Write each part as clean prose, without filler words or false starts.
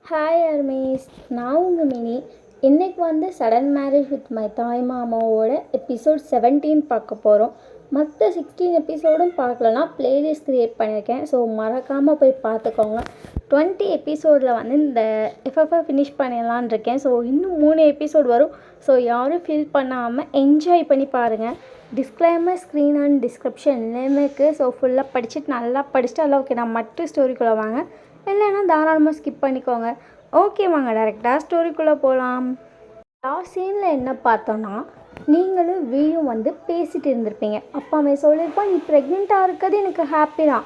Hi அர்மேஸ், நான் உங்கள் mini. இன்றைக்கி வந்து சடன் மேரேஜ் வித் மை தாய் மாமாவோட எபிசோட் 17 பார்க்க போகிறோம். மற்ற 16 எபிசோடும் பார்க்கலன்னா ப்ளேலிஸ்ட் க்ரியேட் பண்ணியிருக்கேன். ஸோ மறக்காமல் போய் பார்த்துக்கோங்க. 20 எபிசோடில் வந்து இந்த எஃப்எஃப்ஐ ஃபினிஷ் பண்ணிடலான் இருக்கேன். ஸோ இன்னும் 3 எபிசோட் வரும். ஸோ யாரும் ஃபீல் பண்ணாமல் என்ஜாய் பண்ணி பாருங்கள். டிஸ்க்ளைமர் ஸ்க்ரீன் அண்ட் டிஸ்கிரிப்ஷன் எல்லாமே இருக்குது. ஸோ ஃபுல்லாக படிச்சுட்டு நல்லா படிச்சுட்டு அளவுக்கு நான் மட்டும் ஸ்டோரிக்குள்ளே வாங்க, இல்லைன்னா தாராளமாக ஸ்கிப் பண்ணிக்கோங்க. ஓகே, வாங்க டேரெக்டாக ஸ்டோரிக்குள்ளே போகலாம். லாஸ்ட் சீனில் என்ன பார்த்தோன்னா, நீங்களும் வீயும் வந்து பேசிகிட்டு இருந்திருப்பீங்க. அப்பா அம்மா சொல்லியிருப்போம், நீ ப்ரெக்னெண்ட்டாக இருக்கிறது எனக்கு ஹாப்பி தான்,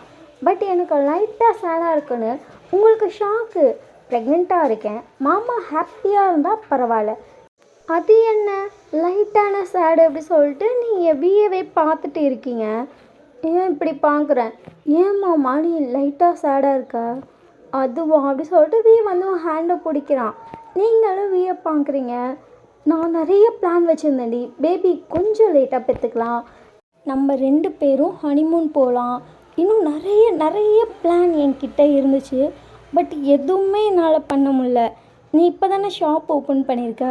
பட் எனக்கு லைட்டாக சேடாக இருக்குன்னு. உங்களுக்கு ஷாக்கு, ப்ரெக்னெண்ட்டாக இருக்கேன், மாமா ஹாப்பியாக இருந்தால் பரவாயில்ல, அது என்ன லைட்டான சேடு அப்படி சொல்லிட்டு நீங்கள் வீயவே பார்த்துட்டு இருக்கீங்க. ஏன் இப்படி பார்க்குறேன்? ஏன் மாமா நீ லைட்டாக சேடாக இருக்கா? அதுவா அப்படி சொல்லிட்டு வீ வந்து ஹேண்டை பிடிக்கிறான். நீங்களும் வீயை பார்க்குறீங்க. நான் நிறைய பிளான் வச்சுருந்தேன்டி, பேபி கொஞ்சம் லேட்டாக பெற்றுக்கலாம், நம்ம 2 பேரும் ஹனிமூன் போகலாம், இன்னும் நிறைய நிறைய பிளான் என்கிட்ட இருந்துச்சு. பட் எதுவுமே என்னால் பண்ண முடில. நீ இப்போ தானே ஷாப் ஓப்பன் பண்ணியிருக்க,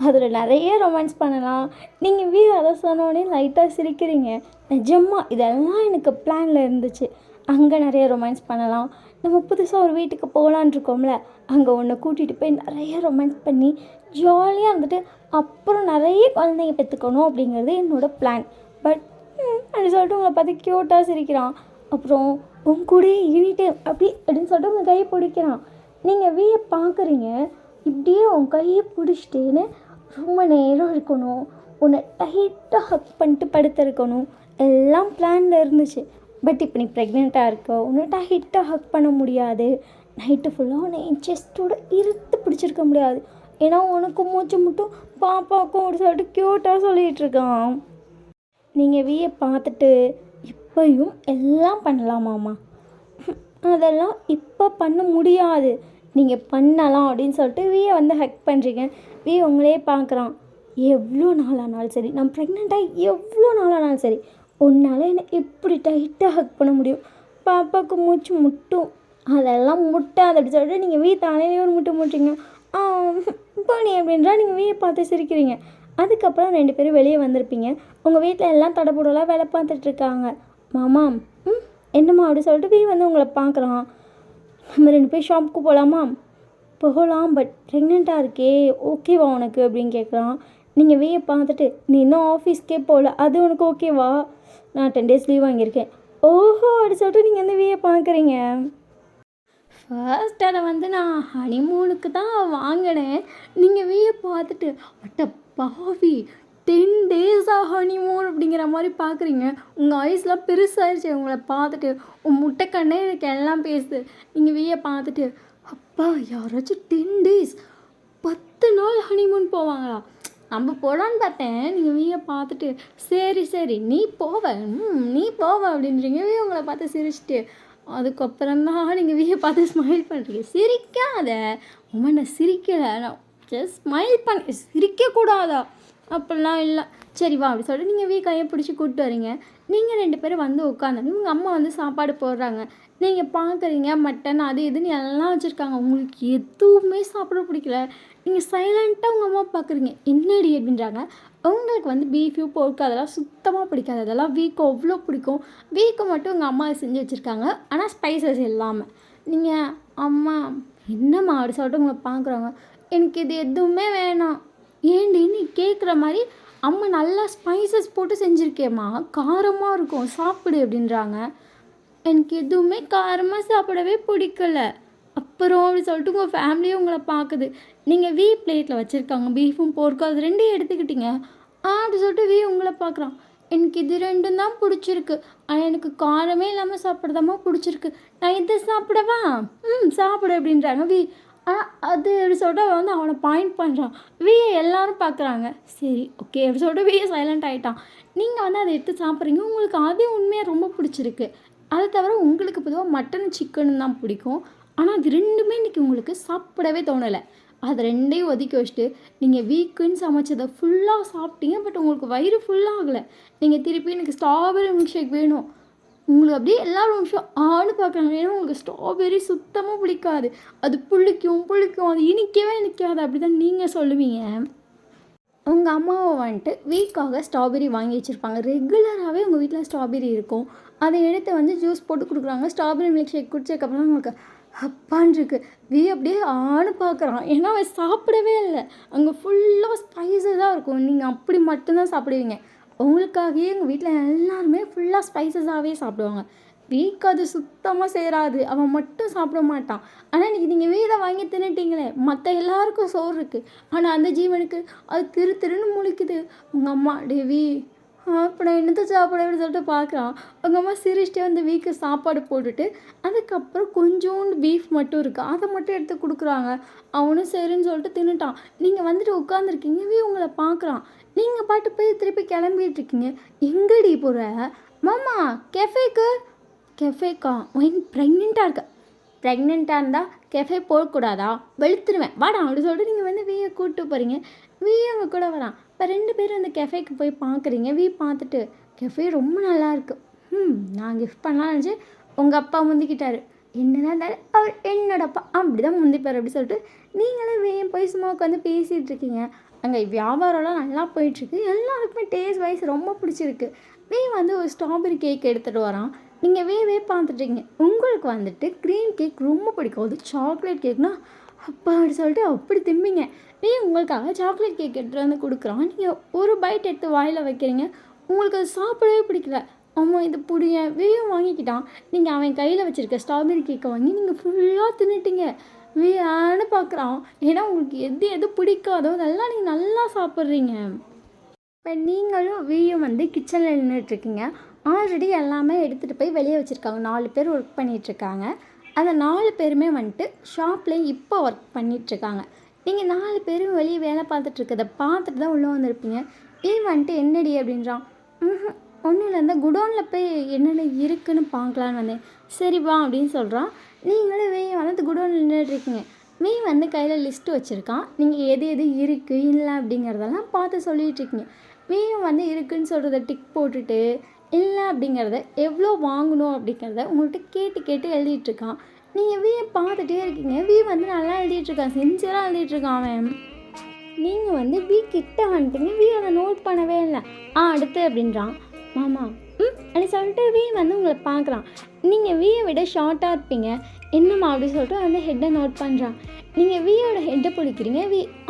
அதில் நிறைய ரொமான்ஸ் பண்ணலாம். நீங்கள் வீ அதை சொன்னோடனே லைட்டாக சிரிக்கிறீங்க. நிஜமாக இதெல்லாம் எனக்கு பிளானில் இருந்துச்சு. அங்கே நிறைய ரொமான்ஸ் பண்ணலாம், நம்ம புதுசாக ஒரு வீட்டுக்கு போகலான் இருக்கோம்ல, அங்கே ஒன்று கூட்டிகிட்டு போய் நிறைய ரொமான்ஸ் பண்ணி ஜாலியாக இருந்துட்டு அப்புறம் நிறைய குழந்தைங்க பெற்றுக்கணும் அப்படிங்கிறது என்னோடய பிளான். பட் அப்படி சொல்லிட்டு உங்களை பார்த்து க்யூட்டாக சிரிக்கிறான். அப்புறம் உன் கூடயே யூனிட்டு அப்படின்னு சொல்லிட்டு உங்கள் கையை பிடிக்கிறான். நீங்கள் வீயை பார்க்குறீங்க. இப்படியே உன் கையை பிடிச்சிட்டேன்னு ரொம்ப நேரம் இருக்கணும், உன்னை டைட்டாக ஹக் பண்ணிட்டு படுத்திருக்கணும், எல்லாம் பிளானில் இருந்துச்சு. பட் இப்போ நீ ப்ரெக்னெண்ட்டாக இருக்க, உன்னை டைட்டாக ஹக் பண்ண முடியாது. நைட்டு ஃபுல்லாக உன்னை என் செஸ்ட்டோட இருத்து பிடிச்சிருக்க முடியாது. ஏன்னா உனக்கு மூச்சு மட்டும் பாப்பாவுக்கும் ஒரு சொல்லிட்டு க்யூட்டாக சொல்லிகிட்டு இருக்கான். நீங்கள் வீயை பார்த்துட்டு இப்போயும் எல்லாம் பண்ணலாமாம்மா? அதெல்லாம் இப்போ பண்ண முடியாது, நீங்கள் பண்ணலாம் அப்படின்னு சொல்லிட்டு வீயை வந்து ஹக் பண்ணுறீங்க. வீ உங்களே பார்க்குறான். எவ்வளோ நாளானாலும் சரி, நான் ப்ரெக்னெண்ட்டாக எவ்வளோ நாளானாலும் சரி, உன்னால் என்னை எப்படி டைட்டாக ஹக் பண்ண முடியும்? பாப்பாவுக்கு மூச்சு முட்டும், அதெல்லாம் முட்டாது அப்படி சொல்லிட்டு நீங்கள் வீ தானே ஒரு முட்டை முட்டுறீங்க. பண்ணி அப்படின்றா நீங்கள் வீயை பார்த்து சிரிக்கிறீங்க. அதுக்கப்புறம் 2 பேரும் வெளியே வந்திருப்பீங்க. உங்கள் வீட்டில் எல்லாம் தடபுடலாம் வேலை பார்த்துட்ருக்காங்க. மாமா என்னம்மா அப்படி சொல்லிட்டு வீ வந்து உங்களை பார்க்குறான். நம்ம 2 பேர் ஷாப்புக்கு போகலாமா? போகலாம், பட் ப்ரெக்னெண்ட்டாக இருக்கே, ஓகேவா உனக்கு அப்படின்னு கேட்குறான். நீங்கள் வீயை பார்த்துட்டு, நீ இன்னும் ஆஃபீஸ்க்கே போகல, அது உனக்கு ஓகேவா? நான் 10 days லீவ் வாங்கியிருக்கேன். ஓஹோ அப்படி சொல்லிட்டு நீங்கள் வந்து வீயை பார்க்குறீங்க. ஃபர்ஸ்ட் அதை வந்து நான் ஹனிமூனுக்கு தான் வாங்கினேன். நீங்கள் வீயை பார்த்துட்டு அட்ட பாவி 10 days ஹனிமூன் அப்படிங்கிற மாதிரி பார்க்குறீங்க. உங்கள் ஐஸ்லாம் பெருசாகிடுச்சு உங்களை பார்த்துட்டு. உன் முட்டைக்கண்ணே எனக்கு எல்லாம் பேசுது. நீங்கள் வீயை பார்த்துட்டு, அப்பா யாராச்சும் 10 days 10 நாள் ஹனிமூன் போவாங்களா? நம்ம போகலான்னு பார்த்தேன். நீங்கள் வீயை பார்த்துட்டு சரி சரி நீ போவ அப்படின்றீங்க. வீ உங்களை பார்த்து சிரிச்சிட்டு அதுக்கப்புறம் தான் நீங்கள் வீயை பார்த்து ஸ்மைல் பண்ணுறீங்க. சிரிக்காத உமா, நான் சிரிக்கலை, நான் ஜஸ்ட் ஸ்மைல் பண்ண, சிரிக்கக்கூடாதா? அப்படிலாம் இல்லை. சரி வா அப்படி சொல்லிட்டு நீங்கள் வீ கையை பிடிச்சி கூப்பிட்டு வரீங்க. நீங்கள் 2 பேரும் வந்து உட்காந்து உங்கள் அம்மா வந்து சாப்பாடு போடுறாங்க. நீங்கள் பார்க்குறீங்க, மட்டன் அது இதுன்னு எல்லாம் வச்சுருக்காங்க. உங்களுக்கு எதுவுமே சாப்பிட பிடிக்கல. நீங்கள் சைலண்ட்டாக உங்கள் அம்மா பார்க்குறீங்க. என்னடி அப்படின்றாங்க. உங்களுக்கு வந்து பீஃபு போர்க்கு அதெல்லாம் சுத்தமாக பிடிக்காது. அதெல்லாம் வீக்கு அவ்வளோ பிடிக்கும். வீக்கு மட்டும் உங்கள் அம்மா செஞ்சு வச்சுருக்காங்க, ஆனால் ஸ்பைசஸ் இல்லாமல். நீங்கள் அம்மா என்னம்மா அப்படி சொல்லிட்டு உங்களை பார்க்குறாங்க. எனக்கு இது எதுவுமே வேணாம். ஏண்டி நீ கேட்குற மாதிரி அம்மா நல்லா ஸ்பைசஸ் போட்டு செஞ்சுருக்கேம்மா, காரமாக இருக்கும், சாப்பிடு அப்படின்றாங்க. எனக்கு எதுவுமே காரமாக சாப்பிடவே பிடிக்கல. அப்புறம் அப்படி சொல்லிட்டு உங்கள் ஃபேமிலியும் உங்களை பார்க்குது. நீங்கள் வீ பிளேட்டில் வச்சுருக்காங்க பீஃபும் போர்க்கும், அது 2 எடுத்துக்கிட்டீங்க. அப்படி சொல்லிட்டு வீ உங்களை பார்க்குறான். எனக்கு இது 2 தான் பிடிச்சிருக்கு, ஆனால் எனக்கு காரமே இல்லாமல் சாப்பிட்றதாம்மா பிடிச்சிருக்கு, நான் இதை சாப்பிடவா? சாப்பிடு அப்படின்றாங்க வீ. ஆனால் அது அப்படி சொல்லிட்டு அவன் வந்து அவனை பாயிண்ட் பண்ணுறான். வீயை எல்லாரும் பார்க்குறாங்க. சரி ஓகே அப்படி சொல்லிட்டு வீயை சைலண்ட் ஆகிட்டான். நீங்கள் வந்து அதை எடுத்து சாப்பிட்றீங்க. உங்களுக்கு அது உண்மையாக ரொம்ப பிடிச்சிருக்கு. அதை தவிர உங்களுக்கு பொதுவாக மட்டன் சிக்கன் தான் பிடிக்கும், ஆனால் அது 2மே இன்றைக்கி உங்களுக்கு சாப்பிடவே தோணலை. அது 2ஐயும் ஒதுக்கி வச்சுட்டு நீங்கள் வீக்குன்னு சமைச்சதை ஃபுல்லாக சாப்பிட்டீங்க. பட் உங்களுக்கு வயிறு ஃபுல்லாகலை. நீங்கள் திருப்பி எனக்கு ஸ்ட்ராபெரி மில்க் ஷேக் வேணும். உங்களுக்கு அப்படியே எல்லாரும் நிமிஷம் ஆன்னு பார்க்குறாங்க. ஏன்னா உங்களுக்கு ஸ்ட்ராபெர்ரி சுத்தமாக பிடிக்காது. அது புளிக்கும் புளிக்கும், அது இனிக்கவே இனிக்காது அப்படி தான் நீங்கள் சொல்லுவீங்க. உங்கள் அம்மாவை வந்துட்டு வீக்காக ஸ்ட்ராபெர்ரி வாங்கி வச்சுருப்பாங்க. ரெகுலராகவே உங்கள் வீட்டில் ஸ்ட்ராபெர்ரி இருக்கும். அதை எடுத்து வந்து ஜூஸ் போட்டு கொடுக்குறாங்க. ஸ்ட்ராபெர்ரி மில்க் ஷேக் குடிச்சதுக்கப்புறம் தான் உங்களுக்கு அப்பான்னு இருக்கு. அப்படியே ஆன்னு பார்க்குறான். ஏன்னா அவன் சாப்பிடவே இல்லை. அங்கே ஃபுல்லாக ஸ்பைசஸாக இருக்கும். நீங்கள் அப்படி மட்டும்தான் சாப்பிடுவீங்க. உங்களுக்காகவே எங்கள் வீட்டில் எல்லாருமே ஃபுல்லாக ஸ்பைசஸாகவே சாப்பிடுவாங்க. வீக் அது சுத்தமாக சேராது. அவன் மட்டும் சாப்பிட மாட்டான். ஆனால் இன்றைக்கி நீங்கள் வீதை வாங்கி தின்னுட்டீங்களே, மற்ற எல்லாருக்கும் சோறு இருக்குது. ஆனால் அந்த ஜீவனுக்கு அது திருன்னு முழிக்குது. உங்கள் அம்மா டேவி இப்போ நான் என்னத்தை சாப்பிட அப்படின்னு சொல்லிட்டு பார்க்குறான். உங்கள் அம்மா சிரிச்சிட்டே வந்து வீக்கு சாப்பாடு போட்டுட்டு அதுக்கப்புறம் கொஞ்சோண்டு பீஃப் மட்டும் இருக்குது, அதை மட்டும் எடுத்து கொடுக்குறாங்க. அவனும் சரின்னு சொல்லிட்டு தின்னுட்டான். நீங்கள் வந்துட்டு உட்காந்துருக்கீங்க, உங்களை பார்க்குறான். நீங்கள் பாட்டு போய் திருப்பி கிளம்பிட்டு இருக்கீங்க. எங்கடி போகிற? மாமா கெஃபேக்கா ப்ரெக்னெண்ட்டாக இருக்க. ப்ரெக்னெண்ட்டாக இருந்தால் கெஃபே போகக்கூடாதா? வெளுத்துருவேன் வாடா அப்படி சொல்லிட்டு நீங்கள் வந்து வீயை கூப்பிட்டு போகிறீங்க. அவங்க கூட வரான். இப்போ 2 பேரும் அந்த கெஃபேக்கு போய் பார்க்குறீங்க. பார்த்துட்டு கெஃபே ரொம்ப நல்லா இருக்குது. நான் கிஃப்ட் பண்ணலாம்னு நினச்சி உங்கள் அப்பா முந்திக்கிட்டாரு. என்னதான் இருந்தாலும் அவர் என்னோடப்பா அப்படி தான் முந்திப்பார் அப்படி சொல்லிட்டு நீங்களே போய் சும்மா உட்காந்து பேசிகிட்டு இருக்கீங்க. அங்கே வியாபாரம்லாம் நல்லா போயிட்டுருக்கு. எல்லாருக்குமே டேஸ்ட் வைஸ் ரொம்ப பிடிச்சிருக்கு. வந்து ஒரு ஸ்ட்ராபெரி கேக் எடுத்துகிட்டு வரான். நீங்கள் பார்த்துட்டீங்க. உங்களுக்கு வந்துட்டு க்ரீம் கேக் ரொம்ப பிடிக்கும். அது சாக்லேட் கேக்னா அப்பா அப்படி சொல்லிட்டு அப்படி திம்பிங்க. உங்களுக்காக சாக்லேட் கேக் எடுத்துகிட்டு வந்து கொடுக்குறான். நீங்கள் ஒரு பைட் எடுத்து வாயில் வைக்கிறீங்க. உங்களுக்கு அது சாப்பிடவே பிடிக்கல. அம்மா இது புடிய வாங்கிக்கிட்டான். நீங்கள் அவன் கையில் வச்சுருக்க ஸ்ட்ராபெரி கேக்கை வாங்கி நீங்கள் ஃபுல்லாக தின்னுட்டீங்க. ஆன்னு பார்க்குறான். ஏன்னா உங்களுக்கு எது பிடிக்காதோ அதெல்லாம் நீங்கள் நல்லா சாப்பிட்றீங்க. இப்போ நீங்களும் வந்து கிச்சனில் நின்றுட்டுருக்கீங்க. ஆல்ரெடி எல்லாமே எடுத்துகிட்டு போய் வெளியே வச்சுருக்காங்க. 4 பேர் ஒர்க் பண்ணிகிட்ருக்காங்க. அந்த 4 பேருமே வந்துட்டு ஷாப்பில் இப்போ ஒர்க் பண்ணிகிட்ருக்காங்க. நீங்கள் 4 பேரும் வெளியே வேலை பார்த்துட்ருக்கதை பார்த்துட்டு தான் உள்ளே வந்திருப்பீங்க. வந்துட்டு என்னடி அப்படின்றான். ஒன்றும் இல்லை, இந்த குடோனில் போய் என்னென்ன இருக்குதுன்னு பார்க்கலான்னு வந்தேன். சரி வா அப்படின்னு சொல்கிறான். நீங்களும் வந்து குடோனில் நின்றுட்டுருக்கீங்க. வந்து கையில் லிஸ்ட்டு வச்சுருக்கான். நீங்கள் எது இருக்குது இல்லை அப்படிங்கிறதெல்லாம் பார்த்து சொல்லிகிட்ருக்கீங்க. வந்து இருக்குதுன்னு சொல்கிறத டிக் போட்டுட்டு இல்லை அப்படிங்கிறத எவ்வளோ வாங்கணும் அப்படிங்கிறத உங்கள்கிட்ட கேட்டு எழுதிட்டுருக்கான். நீங்கள் பார்த்துட்டே இருக்கீங்க. வந்து நல்லா எழுதிட்டுருக்கான், சின்சியராக எழுதிட்டுருக்கான் அவன். நீங்கள் வந்து கிட்ட வந்துட்டீங்க. அதை நோட் பண்ணவே இல்லை. அடுத்து அப்படின்றான். மாமா அப்படி சொல்லிட்டு வந்து உங்களை பார்க்குறான். நீங்கள் விட ஷார்ட்டாக இருப்பீங்க. என்னம்மா அப்படி சொல்லிட்டு அந்த ஹெட்டை நோட் பண்ணுறான். நீங்கள் வியோட ஹெட்டை பிடிக்கிறீங்க.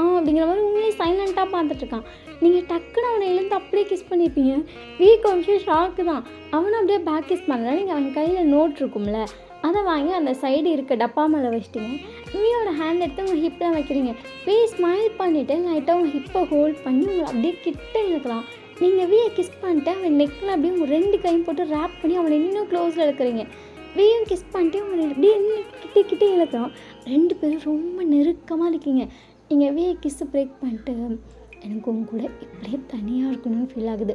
அப்படிங்கிற மாதிரி உங்களே சைலண்ட்டாக பார்த்துட்ருக்கான். நீங்கள் டக்குன்னு அவனை எழுந்து அப்படியே கிஸ் பண்ணியிருப்பீங்க. கொஞ்சம் ஷாக்கு தான். அவனை அப்படியே பேக் கிஸ் பண்ணல. நீங்கள் அவன் கையில் நோட் இருக்கும்ல, அதை வாங்கி அந்த சைடு இருக்க டப்பா மேலே வச்சிட்டிங்க. வியோட ஹேண்ட் எடுத்து உங்கள் ஹிப்பில் வைக்கிறீங்க. ஸ்மைல் பண்ணிவிட்டு லைட்டாக உங்கள் ஹிப்பை ஹோல்ட் பண்ணி உங்களை அப்படியே கிட்ட இழுக்கலாம். நீங்கள் கிஸ் பண்ணிட்டு அவன் நெக்கில் அப்படியே உங்கள் 2 கையும் போட்டு ரேப் பண்ணி அவனை இன்னும் க்ளோஸில் இழுக்கிறீங்க. கிஸ் பண்ணிட்டு அவனை அப்படியே இன்னும் கிட்டே இழுக்கலாம். 2 பேரும் ரொம்ப நெருக்கமாக இருக்கீங்க. நீங்கள் கிஸ்ஸை பிரேக் பண்ணிட்டு எனக்கு உங்க கூட இப்படியே தனியாக இருக்கணும்னு ஃபீல் ஆகுது.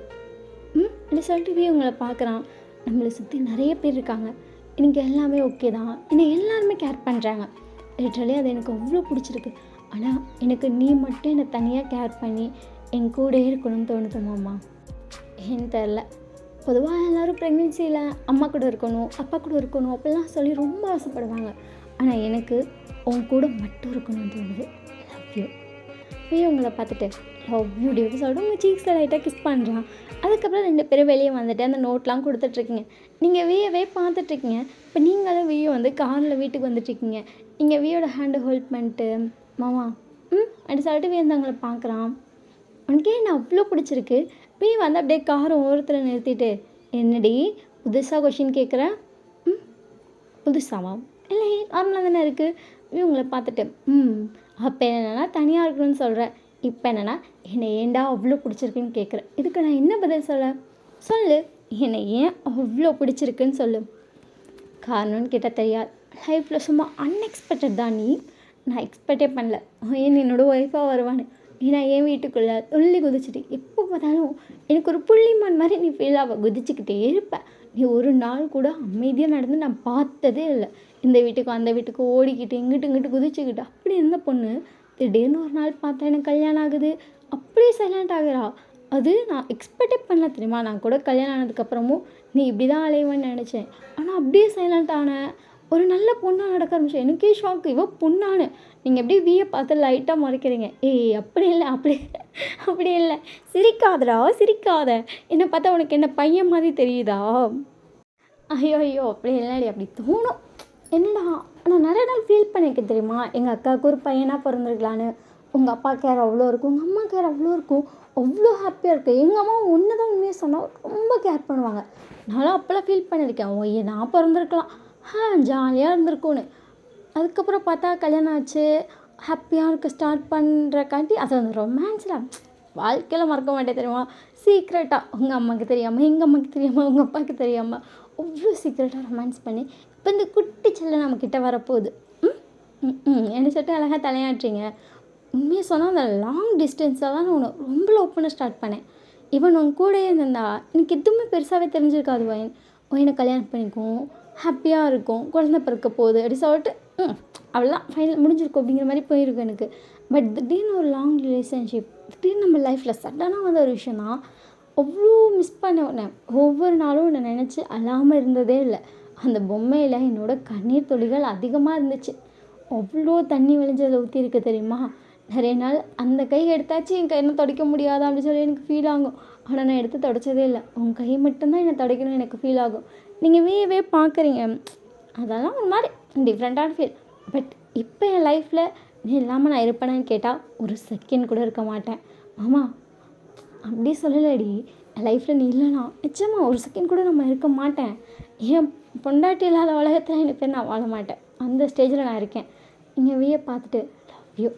அப்படி சொல்லிட்டு உங்களை பார்க்குறான். நம்மளை சுற்றி நிறைய பேர் இருக்காங்க. எனக்கு எல்லாமே ஓகே தான். என்னை எல்லாருமே கேர் பண்ணுறாங்க. லிட்ரலி அது எனக்கு அவ்வளோ பிடிச்சிருக்கு. ஆனால் எனக்கு நீ மட்டும் என்னை தனியாக கேர் பண்ணி என் கூட இருக்கணும்னு தோணுதுமாம்மா. ஏன்னு தெரில. பொதுவாக எல்லோரும் ப்ரெக்னென்சியில் அம்மா கூட இருக்கணும், அப்பா கூட இருக்கணும் அப்படிலாம் சொல்லி ரொம்ப ஆசைப்படுவாங்க. ஆனால் எனக்கு உன் கூட மட்டும் இருக்கணும்னு தோணுது. Love you. உங்களை பார்த்துட்டு லவ் யூ டியூட்டி சொல்லிட்டு உங்கள் சீக்ஸில் லைட்டாக கிஸ் பண்ணுறான். அதுக்கப்புறம் 2 பேரும் வெளியே வந்துட்டு அந்த நோட்லாம் கொடுத்துட்ருக்கீங்க. நீங்கள் பார்த்துட்ருக்கீங்க. இப்போ நீங்களும் வந்து காரில் வீட்டுக்கு வந்துட்டுருக்கீங்க. நீங்கள் வியோட ஹேண்டை ஹோல்ட் பண்ணிட்டு மாமா அப்படி சொல்லிட்டு வந்து அவங்கள பார்க்குறான். உனக்கே என்ன அவ்வளோ பிடிச்சிருக்கு. வந்து அப்படியே காரை ஓரத்தில் நிறுத்திட்டு என்னடி புதுசாக கொஷின் கேட்குறேன்? புதுசாவா? இல்லை நார்மலாக தானே இருக்குது. உங்களை பார்த்துட்டு அப்போ என்னென்னா தனியாக இருக்கணும்னு சொல்கிறேன். இப்போ என்னென்னா என்னை ஏன்டா அவ்வளோ பிடிச்சிருக்குன்னு கேட்குறேன். இதுக்கு நான் என்ன பதில் சொல்லு. என்னை ஏன் அவ்வளோ பிடிச்சிருக்குன்னு சொல்லு. காரணம்னு கேட்டால் தெரியாது. லைஃப்பில் சும்மா அன்எக்ஸ்பெக்டட் தான் நீ. நான் எக்ஸ்பெக்டே பண்ணல ஏன் என்னோடய ஒய்ஃபாக வருவான்னு. நான் என் வீட்டுக்குள்ளே துள்ளி குதிச்சுட்டு எப்போ பார்த்தாலும் எனக்கு ஒரு புள்ளிமான் மாதிரி நீ ஃபீல் ஆக குதிச்சுக்கிட்டே இருப்பேன். நீ ஒரு நாள் கூட அமைதியாக நடந்து நான் பார்த்ததே இல்லை. இந்த வீட்டுக்கு அந்த வீட்டுக்கு ஓடிக்கிட்டு இங்கிட்டு குதிச்சுக்கிட்டு அப்படி இருந்த பொண்ணு திடீர்னு ஒரு நாள் பார்த்தா எனக்கு கல்யாணம் ஆகுது. அப்படியே சைலண்ட் ஆகுறா. அது நான் எக்ஸ்பெக்டே பண்ணல தெரியுமா. நான் கூட கல்யாணம் ஆனதுக்கப்புறமும் நீ இப்படி தான் அலைவன்னு நினச்சேன். ஆனால் அப்படியே சைலண்ட் ஆனேன். ஒரு நல்ல பொண்ணாக நடக்க ஆரம்பிச்சேன். எனக்கே ஷாக்கு, இவ பொண்ணானு. நீங்கள் அப்படியே வீயை பார்த்து லைட்டாக மறைக்கிறீங்க. ஏய் அப்படி இல்லை, அப்படி இல்லை, சிரிக்காதடா சிரிக்காத. என்னை பார்த்தா உனக்கு என்ன பையன் மாதிரி தெரியுதா? ஐயோ ஐயோ அப்படி இல்லைடி, அப்படி தோணும். என்னடா நான் நிறைய நாள் ஃபீல் பண்ணியிருக்கேன் தெரியுமா, எங்கள் அக்காவுக்கு ஒரு பையனாக பிறந்திருக்கலான்னு. உங்கள் அப்பா கேர் அவ்வளோ இருக்கும், உங்கள் அம்மா கேர் அவ்வளோ இருக்கும், அவ்வளோ ஹாப்பியாக இருக்குது. எங்கள் அம்மா ஒன்று தான் உண்மையாக சொன்னால் ரொம்ப கேர் பண்ணுவாங்க. நானும் அப்போல்லாம் ஃபீல் பண்ணியிருக்கேன், ஓ நான் பிறந்திருக்கலாம், ஜாலியாக இருந்திருக்கும்னு. அதுக்கப்புறம் பார்த்தா கல்யாணம் ஆச்சு, ஹாப்பியாக இருக்க ஸ்டார்ட் பண்ணுறக்காண்டி அது வந்து ரொமான்ஸில் வாழ்க்கையில் மறக்க மாட்டேன் தெரியுமா. சீக்ரெட்டாக உங்கள் அம்மாவுக்கு தெரியாமல், எங்கள் அம்மாவுக்கு தெரியாமல், உங்கள் அப்பாவுக்கு தெரியாமல் அவ்வளோ சீக்ரெட்டாக ரொமான்ஸ் பண்ணி இப்போ இந்த குட்டி செல்ல நம்மக்கிட்ட வரப்போகுது. என்ன சொல்லிட்டு அழகாக தலையாட்டுறீங்க. உண்மையாக சொன்னால் அந்த லாங் டிஸ்டன்ஸில் தான் நான் உன்னை ரொம்ப லவ் பண்ண ஸ்டார்ட் பண்ணேன். இவன் உன் கூடயே இருந்தா எனக்கு எதுவுமே பெருசாகவே தெரிஞ்சிருக்காது. ஒயினை கல்யாணம் பண்ணிக்கும், ஹாப்பியாக இருக்கும், குழந்தை பிறக்க போகுது அப்படி சொல்லிட்டு அவ்வளோதான் ஃபைனல் முடிஞ்சிருக்கும் அப்படிங்கிற மாதிரி போயிருக்கும் எனக்கு. பட் திடீர்னு ஒரு லாங் ரிலேஷன்ஷிப், திடீர்னு நம்ம லைஃப்பில் சடனாக வந்த ஒரு விஷயம் தான் அவ்வளோ மிஸ் பண்ண. ஒவ்வொரு நாளும் என்னை நினச்சி அழாமல் இருந்ததே இல்லை. அந்த பொம்மையில் என்னோடய கண்ணீர் துளிகள் அதிகமாக இருந்துச்சு. அவ்வளோ தண்ணி விளைஞ்சதில் ஊற்றிருக்கு தெரியுமா. நிறைய நாள் அந்த கை எடுத்தாச்சு என் கையை துடைக்க முடியாதா அப்படின்னு சொல்லி எனக்கு ஃபீல் ஆகும். ஆனால் நான் எடுத்து துடைச்சதே இல்லை. உங்கள் கை மட்டும்தான் என்னை துடைக்கணும்னு எனக்கு ஃபீல் ஆகும். நீங்கள் வீயவே பார்க்குறீங்க, அதெல்லாம் ஒரு மாதிரி டிஃப்ரெண்ட்டான ஃபீல். பட் இப்போ என் லைஃப்பில் நீ இல்லாமல் நான் இருப்பேனான்னு கேட்டால் ஒரு செகண்ட் கூட இருக்க மாட்டேன். ஆமாம் அப்படி சொல்லலடி, என் லைஃப்பில் நீ இல்லைனா நிச்சயமாக ஒரு செகண்ட் கூட நம்ம இருக்க மாட்டேன். என் பொண்டாட்டி இல்லாத உலகத்தில் எனக்கு பேர் நான் வாழ மாட்டேன். அந்த ஸ்டேஜில் நான் இருக்கேன். நீங்கள் வீயை பார்த்துட்டு லவ் யூ,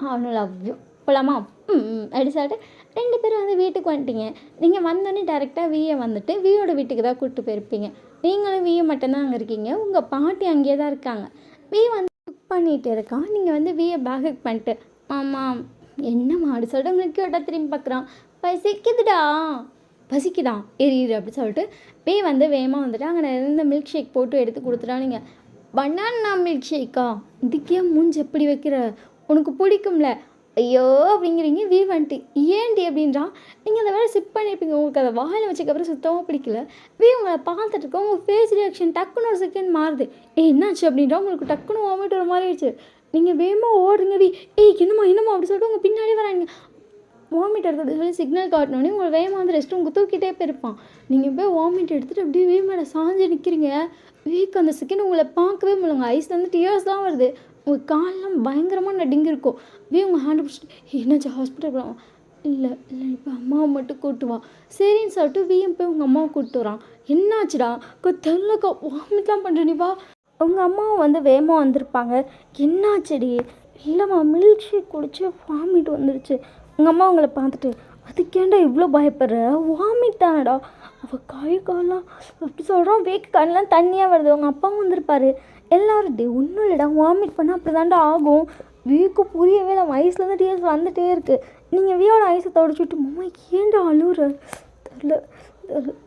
அவனும் லவ் யூ, போகலாமா அப்படி சொல்லிட்டு 2 பேரும் வந்து வீட்டுக்கு வந்துட்டீங்க. நீங்கள் வந்தோடனே டேரெக்டாக வீயை வந்துட்டு வீயோட வீட்டுக்கு தான் கூப்பிட்டு போயிருப்பீங்க. நீங்களும் வீயை மட்டும்தான் அங்கே இருக்கீங்க, உங்கள் பாட்டி அங்கேயே தான் இருக்காங்க. வீ வந்து குக் பண்ணிகிட்டு இருக்கான். நீங்கள் வந்து வீயை பேக் பண்ணிட்டு ஆமாம் என்னம்மா அப்படி சொல்லிட்டு உங்களுக்கு கேட்டால் திரும்பி பார்க்குறான். பசிக்குதான் எரியுது அப்படி சொல்லிட்டு வந்து வேகமாக வந்துட்டு அங்கே இருந்த மில்க் ஷேக் போட்டு எடுத்து கொடுத்துட்டா. நீங்கள் பனானா மில்க் ஷேக்கா, இதுக்கே மூஞ்சி எப்படி வைக்கிற, உனக்கு பிடிக்கும்ல, ஐயோ அப்படிங்கிறீங்க. வந்துட்டு ஏன்டி அப்படின்றான். நீங்கள் அந்த வேலை சிப் பண்ணியிருப்பீங்க, உங்களுக்கு அதை வாயில் வச்சதுக்கப்புறம் சுத்தமாக பிடிக்கல. உங்களை பார்த்துட்டு இருக்கோம், உங்கள் ஃபேஸ் ரியாக்ஷன் டக்குன்னு ஒரு செகண்ட் மாறுது. என்னாச்சு அப்படின்றா, உங்களுக்கு டக்குன்னு வாமிட் ஒரு மாதிரி ஆயிடுச்சு. நீங்கள் வேகமாக ஓடுறீங்க. என்னம்மா அப்படி சொல்லிட்டு உங்கள் பின்னாடி வராங்க. வாமிட் எடுத்துகிட்டு சொல்லி சிக்னல் காட்டினோடனே உங்களை வேகமாக வந்து ரெஸ்ட் ரூமுக்கு தூக்கிட்டே போயிருப்பான். நீங்கள் போய் வாமிட் எடுத்துகிட்டு அப்படியே மேலே சாஞ்சு நிற்கிறீங்க. அந்த செகண்ட் உங்களை பார்க்கவே முடியல. உங்கள் ஐஸ்லேருந்து டியர்ஸ் தான் வருது. உங்கள் காலெலாம் பயங்கரமாக நடுங்கிருக்கும். உங்கள் ஹேண்டை பிடிச்சிட்டு என்னாச்சு ஹாஸ்பிட்டல் போகலாம்? இல்லை இப்போ அம்மாவை மட்டும் கூப்பிட்டு வா. சரின்னு சொல்லிட்டு போய் உங்கள் அம்மாவை கூப்பிட்டு வரான். என்னாச்சுடா தெரியலக்கா, வாமிட் தான் பண்ணுற, நீ வா. உங்கள் அம்மாவும் வந்து வேகமாக வந்திருப்பாங்க. என்னாச்சடி? இல்லைம்மா மில்க் ஷேக் குடிச்சு வாமிட் வந்துருச்சு. உங்கள் அம்மா அவங்கள பார்த்துட்டு அதுக்கேண்டா இவ்வளோ பயப்படுற, வாமிட் தானடா. அவள் கை காலாம் அப்படி சொல்கிறான். கண்ணெலாம் தண்ணியாக வருது. உங்கள் அப்பாவும் வந்திருப்பாரு. எல்லோரும் ஒன்றும் இல்லைடா, வாமிட் பண்ணால் அப்படி தாண்டா ஆகும். புரியவே இல்லை. வயசுலேருந்து டீயர்ஸ் வந்துகிட்டே இருக்குது. நீங்கள் வீயோட ஐஸை தொடச்சிட்டு மாமா ஏன்டா அழுவுற,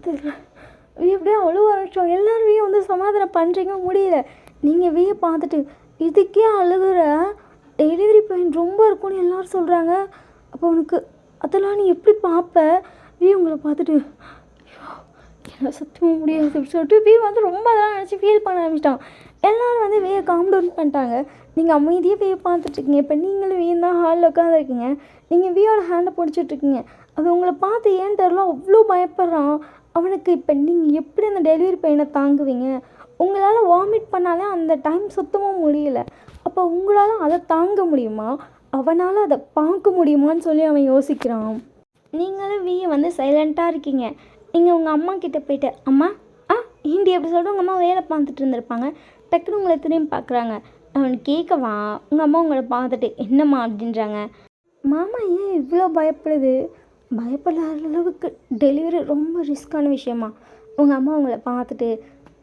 தெரில எப்படியே அழுவ ஆரம்பிச்சோம். எல்லோரும் வந்து சமாதானம் பண்ணுறீங்க, முடியல. நீங்கள் வீயை பார்த்துட்டு இதுக்கே அழுகுற, டெலிவரி பெயின் ரொம்ப இருக்கும்னு எல்லோரும் சொல்கிறாங்க. அப்போ உனக்கு அதெல்லாம் நீ எப்படி பார்ப்ப? உங்களை பார்த்துட்டு என்ன சத்தியமாக முடியாது அப்படின்னு சொல்லிட்டு வந்து ரொம்ப அதெல்லாம் நினச்சி ஃபீல் பண்ண ஆரம்பிச்சிட்டான். எல்லோரும் வந்து காம் டவுன் பண்ணிட்டாங்க. நீங்கள் அமைதியாக பார்த்துட்ருக்கீங்க. இப்போ நீங்களும் தான் ஹாலில் உட்காந்துருக்கீங்க. நீங்கள் வீயோட ஹேண்டை பிடிச்சிட்ருக்கீங்க. அது உங்களை பார்த்து ஏன்னு தெரில அவ்வளோ பயப்படுறான். அவனுக்கு இப்போ நீங்கள் எப்படி அந்த டெலிவரி பெயினை தாங்குவீங்க? உங்களால் வாமிட் பண்ணாலே அந்த டைம் சுத்தமாக முடியல. அப்போ உங்களால் அதை தாங்க முடியுமா? அவனால் அதை பார்க்க முடியுமான்னு சொல்லி அவன் யோசிக்கிறான். நீங்களும் வீயை வந்து சைலண்ட்டாக இருக்கீங்க. நீங்கள் உங்கள் அம்மா கிட்டே போய்ட்டு அம்மா ஏண்டி அப்படி சொல்லிட்டு உங்கள் அம்மா வேலை பார்த்துட்டு இருந்திருப்பாங்க. டக்குன்னு உங்களை திரும்பி பார்க்குறாங்க. அவன் கேட்கவா, உங்கள் அம்மா உங்களை பார்த்துட்டு என்னம்மா அப்படின்றாங்க. மாமா ஏன் இவ்வளோ பயப்படுது? பயப்படாத அளவுக்கு டெலிவரி ரொம்ப ரிஸ்க்கான விஷயமா? உங்கள் அம்மா உங்களை பார்த்துட்டு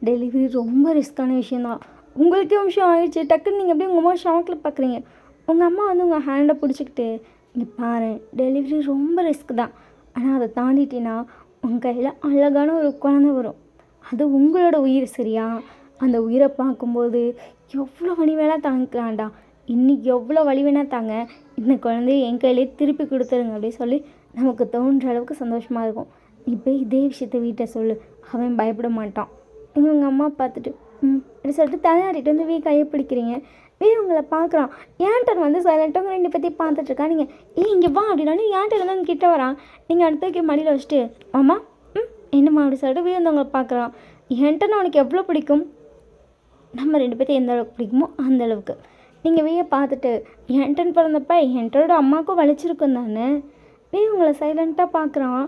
டெலிவரி ரொம்ப ரிஸ்க்கான விஷயந்தான், உங்களுக்கே விஷயம் ஆயிடுச்சு. டக்குன்னு நீங்கள் அப்படியே உங்கள் அம்மா ஷாக்கில் பார்க்குறீங்க. உங்கள் அம்மா வந்து உங்கள் ஹேண்டை பிடிச்சிக்கிட்டு இங்கே பாரு, டெலிவரி ரொம்ப ரிஸ்க் தான், ஆனால் அதை தாண்டிட்டின்னா உங்கள் கையில் அழகான ஒரு குழந்தை வரும். அது உங்களோட உயிர், சரியா? அந்த உயிரை பார்க்கும்போது எவ்வளோ வலி வேணால் தாங்கிக்கலாம்டா. இன்றைக்கி எவ்வளோ வலி வேணால் தாங்க, இந்த குழந்தைய என் கையிலே திருப்பி கொடுத்துருங்க அப்படின்னு சொல்லி நமக்கு தோன்ற அளவுக்கு சந்தோஷமாக இருக்கும். இப்போ இதே விஷயத்த வீட்டை சொல்லு, அவன் பயப்பட மாட்டான். இவங்க அம்மா பார்த்துட்டு அப்படி சொல்லிட்டு தலையாடிட்டு வந்து கையை பிடிக்கிறீங்க. உங்களை பார்க்குறான். ஏன்டன் வந்து சைலண்ட்டாக உங்கள் 2 பேத்தையும் பார்த்துட்ருக்கா. நீங்கள் இங்கே வா அப்படின்னா ஏன்டன் வந்து அவங்க கிட்ட வரான். நீங்கள் அடுத்த மடியில் வச்சுட்டு ஆமா என்னம்மா அப்படி சொல்லிட்டு வந்து உங்களை பார்க்குறான். ஏன்டன் அவனுக்கு எவ்வளோ பிடிக்கும், நம்ம 2 பேர்த்தையும் எந்த அளவுக்கு பிடிக்குமோ அந்த அளவுக்கு. நீங்கள் பார்த்துட்டு ஏன்டன் பிறந்தப்ப ஏன்டனோட அம்மாவுக்கும் வலிச்சிருக்கும் தானே. உங்களை சைலண்ட்டாக பார்க்குறான்.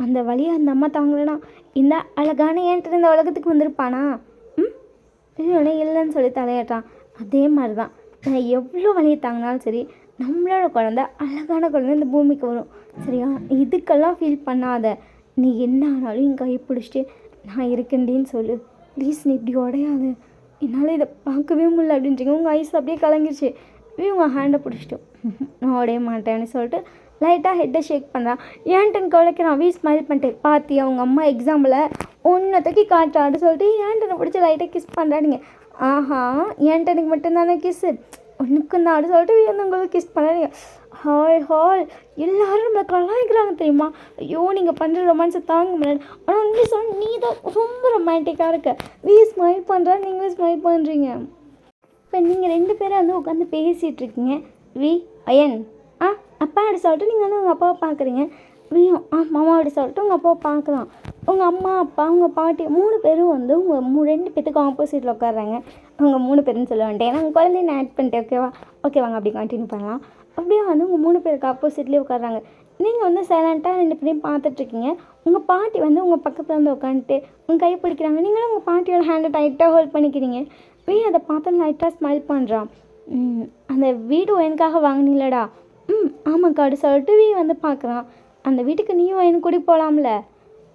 அந்த வழியை அந்த அம்மா தாங்கலைன்னா இந்த அழகான ஏன்டன் இந்த உலகத்துக்கு வந்திருப்பானா? இல்லைன்னு சொல்லி தலையாட்டான். அதே மாதிரி தான் நான் எவ்வளோ வழியை தாங்கினாலும் சரி, நம்மளோட குழந்த அழகான குழந்தை இந்த பூமிக்கு வரும். சரியா? இதுக்கெல்லாம் ஃபீல் பண்ணாத. நீ என்ன ஆனாலும் என் கை பிடிச்சிட்டு நான் இருக்கேன்டின்னு சொல்லு. ப்ளீஸ் நீ இப்படி உடையாது, என்னால் இதை பார்க்கவே முடியல அப்படின்றீங்க. உங்கள் ஐஸ் அப்படியே கலங்கிடுச்சு. உங்கள் ஹேண்டை பிடிச்சிட்டு நான் உடைய மாட்டேன்னு சொல்லிட்டு லைட்டாக ஹெட்டை ஷேக் பண்ணுறான். ஏன்டன் குலைக்கிறான். ஸ்மைல் பண்ணிட்டு பார்த்தி அவங்க அம்மா எக்ஸாம்பிள் ஒன்றத்தைக்கு காட்டுறான்னு சொல்லிட்டு ஏன்டனை பிடிச்சி லைட்டாக கிஸ் பண்ணுறானுங்க. ஆஹா ஏன்டனுக்கு மட்டும்தானே கிஸ்ஸு, ஒன்றுக்கும் தான் அப்படின்னு சொல்லிட்டு வந்து உங்களுக்கு கிஸ் பண்ணுறாங்க. ஹாய் எல்லோரும் நம்மளை கலாய்க்கிறாங்க தெரியுமா. ஐயோ நீங்கள் பண்ணுற ரொமான்ஸை தாங்க முடியாது. ஆனால் உண்மை சொல்ல நீ தான் ரொம்ப ரொமான்டிக்காக இருக்க. ஸ்மைல் பண்ணுறா, நீங்களும் ஸ்மைல் பண்ணுறீங்க. இப்போ நீங்கள் 2 பேரும் வந்து உட்காந்து பேசிகிட்டு இருக்கீங்க. அயன் அப்பா அப்படி சொல்லிட்டு நீங்கள் வந்து உங்கள் அப்பாவை பார்க்குறீங்க. மாமா அப்படி சொல்லிட்டு உங்கள் அப்பாவை பார்க்கலாம். உங்கள் அம்மா அப்பா உங்கள் பாட்டி 3 பேரும் வந்து உங்கள் 2 பேத்துக்கும் ஆப்போசிட்டில் உட்காடுறாங்க. அவங்க 3 பேருன்னு சொல்ல வேண்டிய ஏன்னா உங்கள் குழந்தைய நான் ஆட் பண்ணிட்டேன். ஓகே வாங்க அப்படி கண்டினியூ பண்ணலாம். அப்படியே வந்து உங்கள் 3 பேருக்கு ஆப்போசிட்லேயே உட்காடுறாங்க. நீங்கள் வந்து சைலண்ட்டாக 2 பேரையும் பார்த்துட்ருக்கீங்க. உங்கள் பாட்டி வந்து உங்கள் பக்கத்தில் வந்து உட்காந்துட்டு உங்கள் கை பிடிக்கிறாங்க. நீங்களும் உங்கள் பாட்டியோட ஹேண்டை டைட்டாக ஹோல்ட் பண்ணிக்கிறீங்க. அதை பார்த்து லைட்டாக ஸ்மைல் பண்ணுறான். அந்த வீடு எனக்காக வாங்கினீங்களடா. ஆமாக்கா அப்படி சொல்லிட்டு வந்து பார்க்குறான். அந்த வீட்டுக்கு நீயும் எனக்கு கூடி போகலாம்ல,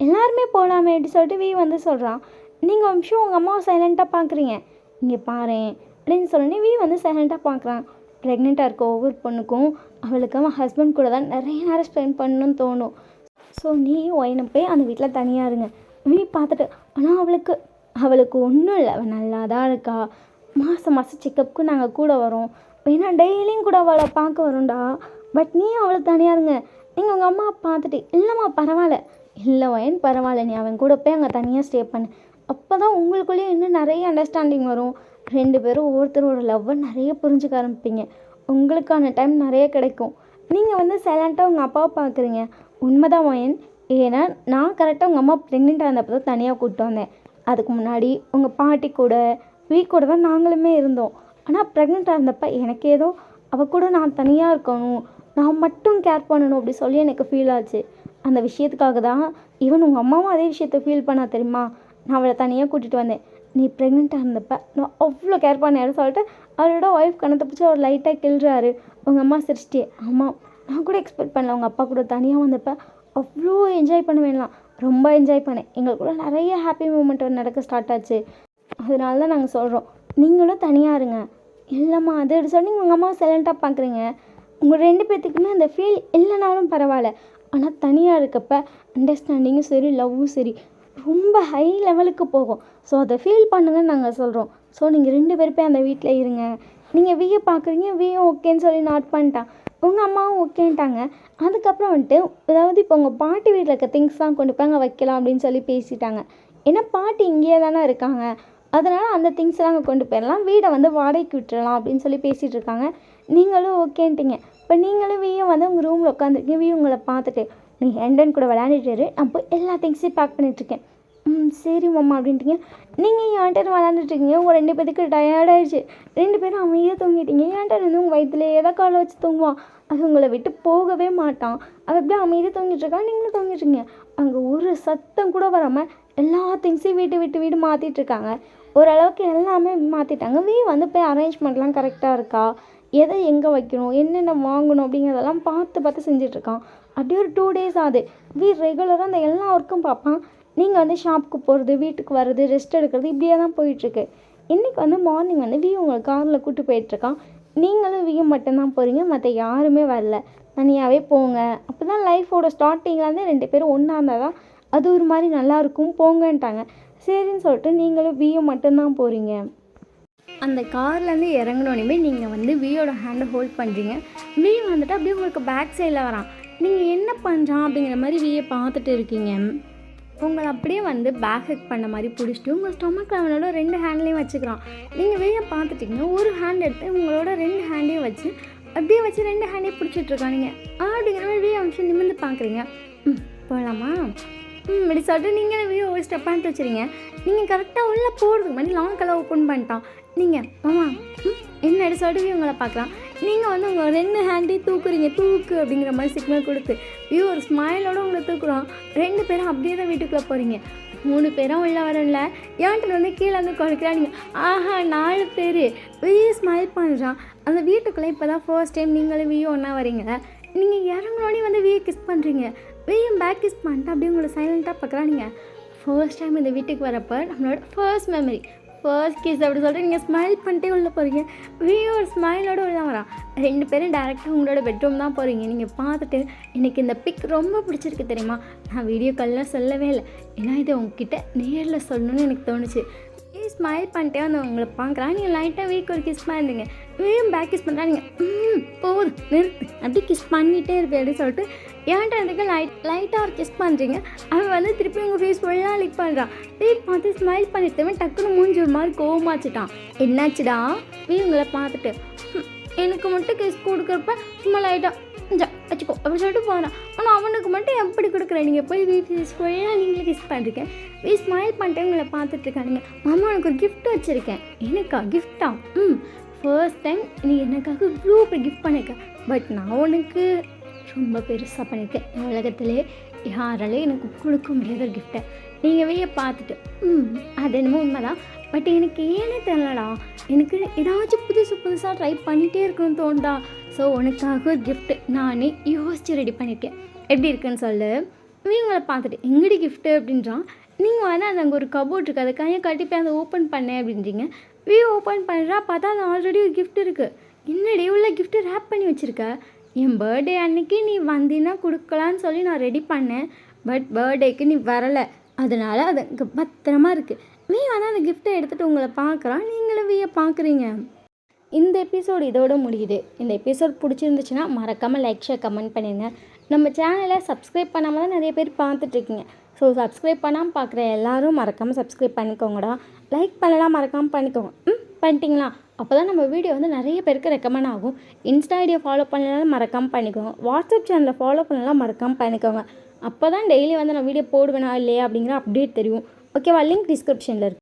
எல்லாருமே போகலாமே அப்படி சொல்லிட்டு வந்து சொல்கிறான். நீங்கள் ஒரு நிமிஷம் உங்கள் அம்மாவை சைலண்ட்டாக பார்க்குறீங்க. இங்கே பாரு அப்படின்னு சொல்லி வந்து சைலண்ட்டாக பார்க்குறான். ப்ரெக்னெண்ட்டாக இருக்க ஒவ்வொரு பொண்ணுக்கும் அவளுக்கு அவன் ஹஸ்பண்ட் கூட தான் நிறைய நேரம் ஸ்பெண்ட் பண்ணணும்னு தோணும். ஸோ நீ ஒயினை போய் அந்த வீட்டில் தனியாக இருங்க. பார்த்துட்டு ஆனால் அவளுக்கு ஒன்றும் இல்லை, அவள் நல்லா தான் இருக்கா. மாதம் செக்கப்புக்கு நாங்கள் கூட வரோம். ஏன்னா டெய்லியும் கூட அவளை பார்க்க வரோம்டா. பட் நீ அவளை தனியாக இருங்க. நீங்கள் உங்கள் அம்மா பார்த்துட்டு இல்லைம்மா பரவாயில்ல, இல்லை ஒயன் பரவாயில்ல, நீ அவன் கூட போய் அங்கே தனியாக ஸ்டே பண்ணு. அப்போ தான் உங்களுக்குள்ளேயே இன்னும் நிறைய அண்டர்ஸ்டாண்டிங் வரும். 2 பேரும் ஒவ்வொருத்தரோட லவ்வை நிறைய புரிஞ்சுக்க ஆரம்பிப்பீங்க. உங்களுக்கான டைம் நிறைய கிடைக்கும். நீங்கள் வந்து சைலண்ட்டாக உங்கள் அப்பாவை பார்க்குறீங்க. உண்மைதான் ஒயன். ஏன்னா நான் கரெக்டாக உங்கள் அம்மா ப்ரெக்னெண்ட்டாக இருந்தப்போ தான் தனியாக கூப்பிட்டு வந்தேன். அதுக்கு முன்னாடி உங்கள் பாட்டி கூட கூட தான் நாங்களுமே இருந்தோம். ஆனால் ப்ரெக்னெண்ட்டாக இருந்தப்போ எனக்கு ஏதோ அவள் கூட நான் தனியாக இருக்கணும், நான் மட்டும் கேர் பண்ணணும் அப்படி சொல்லி எனக்கு ஃபீல் ஆச்சு. அந்த விஷயத்துக்காக தான் ஈவன் உங்கள் அம்மாவும் அதே விஷயத்த ஃபீல் பண்ணா தெரியுமா. நான் அவளை தனியாக கூட்டிகிட்டு வந்தேன். நீ ப்ரெக்னெண்ட்டாக இருந்தப்போ நான் அவ்வளோ கேர் பண்ணேன்னு சொல்லிட்டு அவளோட ஒய்ஃப் கணத்தை பிடிச்சி அவர் லைட்டாக கிள்றாரு. உங்கள் அம்மா சிரிச்சிட்டே ஆமாம் நான் கூட எக்ஸ்பெக்ட் பண்ணல உங்கள் அப்பா கூட தனியாக வந்தப்போ அவ்வளோ என்ஜாய் பண்ணுவேன்லாம். ரொம்ப என்ஜாய் பண்ணேன். எங்களுக்குள்ள நிறைய ஹாப்பி மூமெண்ட் நடக்க ஸ்டார்ட் ஆச்சு. அதனால தான் நாங்கள் சொல்கிறோம் நீங்களும் தனியாக இருங்க. இல்லைம்மா அது சொல்லி உங்கள் அம்மாவை சைலண்ட்டாக பார்க்குறீங்க. உங்கள் 2 பேர்த்துக்குமே அந்த ஃபீல் இல்லைனாலும் பரவாயில்ல. ஆனால் தனியாக இருக்கப்ப அண்டர்ஸ்டாண்டிங்கும் சரி லவ்வும் சரி ரொம்ப ஹை லெவலுக்கு போகும். ஸோ அதை ஃபீல் பண்ணுங்கன்னு நாங்கள் சொல்கிறோம். ஸோ நீங்கள் 2 பேர் போய் அந்த வீட்டில் இருங்க. நீங்கள் பார்க்குறீங்க ஓகேன்னு சொல்லி நாட் பண்ணிட்டான். உங்கள் அம்மாவும் ஓகேன்ட்டாங்க. அதுக்கப்புறம் வந்துட்டு அதாவது இப்போ உங்கள் பாட்டி வீட்டில் இருக்க திங்ஸ்லாம் கொண்டு போய் அங்கே வைக்கலாம் அப்படின்னு சொல்லி பேசிட்டாங்க. ஏன்னா பாட்டி இங்கேயே தானே இருக்காங்க, அதனால் அந்த திங்ஸ்லாம் அங்கே கொண்டு போயிடலாம், வீடை வந்து வாடகைக்கு விட்டுறலாம் அப்படின்னு சொல்லி பேசிகிட்டு இருக்காங்க. நீங்களும் ஓகேன்ட்டிங்க. இப்போ நீங்களும் வந்து உங்கள் ரூமில் உட்காந்துருக்கீங்க. உங்களை பார்த்துட்டு நீ ஹெண்டன் கூட விளையாண்டுட்டு நான் போய் எல்லா திங்ஸையும் பேக் பண்ணிகிட்ருக்கேன். சரி மாமா அப்படின்ட்டிங்க. நீங்கள் ஏன்டன் விளையாண்டுட்ருக்கீங்க. உங்கள் 2 பேருக்கு டயர்டாகிடுச்சு. 2 பேரும் அமைதியாக தூங்கிட்டீங்க. ஏன்டன் வந்து உங்கள் வயிற்றுலேயே தான் காலை வச்சு தூங்குவான். அது உங்களை விட்டு போகவே மாட்டான். அவள் எப்படியும் அமைதியாக தூங்கிட்டுருக்கான், நீங்களும் தூங்கிட்டுருக்கீங்க. அங்கே ஒரு சத்தம் கூட வராமல் எல்லா திங்ஸையும் வீடு மாற்றிட்டுருக்காங்க. ஓரளவுக்கு எல்லாமே மாற்றிட்டாங்க. வந்து போய் அரேஞ்ச்மெண்ட்லாம் கரெக்டாக இருக்கா, எதை எங்கே வைக்கணும், என்னென்ன வாங்கணும் அப்படிங்கிறதெல்லாம் பார்த்து செஞ்சிட்ருக்கான். அப்படியே ஒரு 2 days ஆகுது. ரெகுலராக அந்த எல்லா ஒர்க்கும் பார்ப்பான். நீங்கள் வந்து ஷாப்புக்கு போகிறது, வீட்டுக்கு வர்றது, ரெஸ்ட் எடுக்கிறது இப்படியே தான் போயிட்டுருக்கு. இன்றைக்கி வந்து மார்னிங் வந்து உங்களை காரில் கூப்பிட்டு போயிட்டுருக்கான். நீங்களும் மட்டும்தான் போகிறீங்க, மற்ற யாருமே வரல. தனியாகவே போங்க. அப்போ தான் லைஃபோட ஸ்டார்டிங்லேருந்து 2 பேரும் ஒன்றா இருந்தால் தான் அது ஒரு மாதிரி நல்லாயிருக்கும், போங்கன்ட்டாங்க. சரின்னு சொல்லிட்டு நீங்களும் மட்டும்தான் போகிறீங்க. அந்த கார்லேருந்து இறங்கினோடனே நீங்கள் வந்து வியோட ஹேண்டை ஹோல்ட் பண்ணுறீங்க. வந்துட்டு அப்படியே உங்களுக்கு பேக் சைடில் வரான். நீங்கள் என்ன பண்ணுறான் அப்படிங்கிற மாதிரி வியை பார்த்துட்டு இருக்கீங்க. உங்களை அப்படியே வந்து பேக் ஹெக் பண்ண மாதிரி பிடிச்சிட்டு உங்கள் ஸ்டொமக்கில் அவனோட 2 ஹேண்ட்லேயும் வச்சுக்கிறான். நீங்கள் வெளியே பார்த்துட்டிங்கன்னா ஒரு ஹேண்ட் எடுத்து உங்களோட 2 ஹேண்டையும் வச்சு அப்படியே வச்சு 2 ஹேண்டையும் பிடிச்சிட்ருக்கான். நீங்கள் அப்படிங்கிற மாதிரி வெளியே அமிச்சு நிமிர்ந்து பார்க்குறீங்க. போகலாமா இப்படி சொல்லிட்டு நீங்கள் வெளியே ஒரு ஸ்டெப் பண்ணிட்டு வச்சுருங்க. நீங்கள் கரெக்டாக உள்ளே போகிறதுக்கு முன்னாடி லாங் கலர் ஓப்பன் பண்ணிட்டான். நீங்கள் மாமா என்ன எடுத்து சொல்லிட்டு உங்களை பார்க்கலாம். நீங்கள் வந்து உங்கள் 2 ஹேண்டையும் தூக்குறீங்க. தூக்கு அப்படிங்கிற மாதிரி சிக்னல் கொடுத்து ஒரு ஸ்மைலோடு உங்களை தூக்குறோம். 2 பேரும் அப்படியே தான் வீட்டுக்குள்ளே போகிறீங்க. 3 பேரும் உள்ளே வரல. ஏன்ட்டு வந்து கீழே வந்து குறைக்கிறா. நீங்கள் 4 பேர் ஸ்மைல் பண்ணுறான். அந்த வீட்டுக்குள்ளே இப்போ தான் ஃபர்ஸ்ட் டைம் நீங்களும் ஒன்றா வரீங்க. நீங்கள் இறங்குனோடனே வந்து கிஸ் பண்ணுறீங்க. பேக் கிஸ் பண்ணிட்டு அப்படியே உங்களை சைலண்ட்டாக பார்க்குறா. நீங்கள் ஃபர்ஸ்ட் டைம் இந்த வீட்டுக்கு வரப்போ நம்மளோட ஃபர்ஸ்ட் மெமரி ஃபர்ஸ்ட் கிஸ் அப்படி சொல்லிட்டு நீங்கள் ஸ்மைல் பண்ணிட்டே உள்ளே போகிறீங்க. ஒரு ஸ்மைலோடு உள்ள வரான். 2 பேரும் டேரெக்டாக உங்களோட பெட்ரூம் தான் போகிறீங்க. நீங்கள் பார்த்துட்டு எனக்கு இந்த பிக் ரொம்ப பிடிச்சிருக்கு தெரியுமா, நான் வீடியோ கால்லாம் சொல்லவே இல்லை, ஏன்னா இதை உங்ககிட்ட நேரில் சொல்லணும்னு எனக்கு தோணுச்சு. ஸ்மைல் பண்ணிட்டே வந்து உங்களை பார்க்குறான். நீங்கள் லைட்டாக ஒரு கிஸ் பண்ணிருந்தீங்க. பேக் கிஸ் பண்ணுறா. நீங்கள் போதும் நிறுத்து அப்படி கிஸ் பண்ணிகிட்டே இருப்பேன் அப்படின்னு சொல்லிட்டு ஏன்ட்ட அதுக்கு லைட்டாக ஒரு கிஸ் பண்ணுறீங்க. அவன் வந்து திருப்பி உங்கள் ஃபேஸ் ஃபுல்லாக லிக் பண்ணுறான். பார்த்து ஸ்மைல் பண்ணிட்டு டக்குன்னு மூஞ்சி ஒரு மாதிரி கோவமாச்சுட்டான். என்னாச்சுடா உங்களை பார்த்துட்டு எனக்கு மட்டும் கிஸ் கொடுக்குறப்ப சும்மா லைட்டாக வச்சுக்கோ அப்படி சொல்லிட்டு போகிறான். ஆனால் அவனுக்கு மட்டும் எப்படி கொடுக்குறேன். நீங்கள் போய் ஃபேஸ் ஃபுல்லாக நீங்களே கிஸ் பண்ணுறீங்க. ஸ்மைல் பண்ணிட்டு உங்களை பார்த்துட்ருக்கானுங்க. மாமா எனக்கு ஒரு கிஃப்ட் வச்சுருக்கேன். எனக்கா கிஃப்டா? ஃபர்ஸ்ட் டைம் நீ எனக்காக இவ்வளோ பெரிய கிஃப்ட் பண்ணியிருக்க. பட் நான் உனக்கு ரொம்ப பெருசாக பண்ணியிருக்கேன். உலகத்திலே யாராலையும் எனக்கு கொடுக்க முடியாத ஒரு கிஃப்ட்டை நீங்கள் பார்த்துட்டு அது என்னமோ உண்மைதான். பட் எனக்கு ஏனே தெரியலடா, எனக்கு ஏதாச்சும் புதுசாக ட்ரை பண்ணிகிட்டே இருக்கணும்னு தோணுதா. ஸோ உனக்காக ஒரு கிஃப்ட்டு நானே யோசித்து ரெடி பண்ணியிருக்கேன். எப்படி இருக்குன்னு சொல்லு. இவங்களை பார்த்துட்டு எங்கடி கிஃப்ட்டு அப்படின்றான். நீங்கள் வந்து அது அங்கே ஒரு கபோர்ட் இருக்குது, அதை கையை கட்டிப்போய் அதை ஓப்பன் பண்ணேன் அப்படின்றீங்க. ஓப்பன் பண்ணுறா. பார்த்தா அது ஆல்ரெடி ஒரு கிஃப்ட் இருக்குது. என்னடி உள்ள கிஃப்ட்டு ரேப் பண்ணி வச்சுருக்க. என் பர்த்டே அன்னைக்கு நீ வந்தீங்கன்னா கொடுக்கலான்னு சொல்லி நான் ரெடி பண்ணேன். பட் பர்த்டேக்கு நீ வரலை, அதனால் அது அங்கே பத்திரமா இருக்குது. வந்து அந்த கிஃப்ட்டை எடுத்துகிட்டு உங்களை பார்க்குறான். நீங்களும் பார்க்குறீங்க. இந்த எபிசோடு இதோடு முடியுது. இந்த எபிசோட் பிடிச்சிருந்துச்சுன்னா மறக்காமல் லைக் ஷேர் கமெண்ட் பண்ணிடுங்க. நம்ம சேனலை சப்ஸ்கிரைப் பண்ணாமல் தான் நிறைய பேர் பார்த்துட்ருக்கீங்க. ஸோ சப்ஸ்கிரைப் பண்ணாமல் பார்க்குற எல்லோரும் மறக்காமல் சப்ஸ்கிரைப் பண்ணிக்கோங்கடா. லைக் பண்ணலாம் மறக்காமல் பண்ணிக்கோங்க. பண்ணிட்டீங்களா? அப்போ தான் நம்ம வீடியோ வந்து நிறைய பேருக்கு ரெக்கமெண்ட் ஆகும். இன்ஸ்டா ஐடியை ஃபாலோ பண்ணலாம் மறக்காமல் பண்ணிக்கோங்க. வாட்ஸ்அப் சேனலில் ஃபாலோ பண்ணலாம் மறக்காமல் பண்ணிக்கோங்க. அப்போ தான் டெய்லி வந்து நான் வீடியோ போடுவேனா இல்லையா அப்படிங்கிற அப்டேட் தெரியும். ஓகேவா? லிங்க் டிஸ்கிரிப்ஷனில் இருக்குது.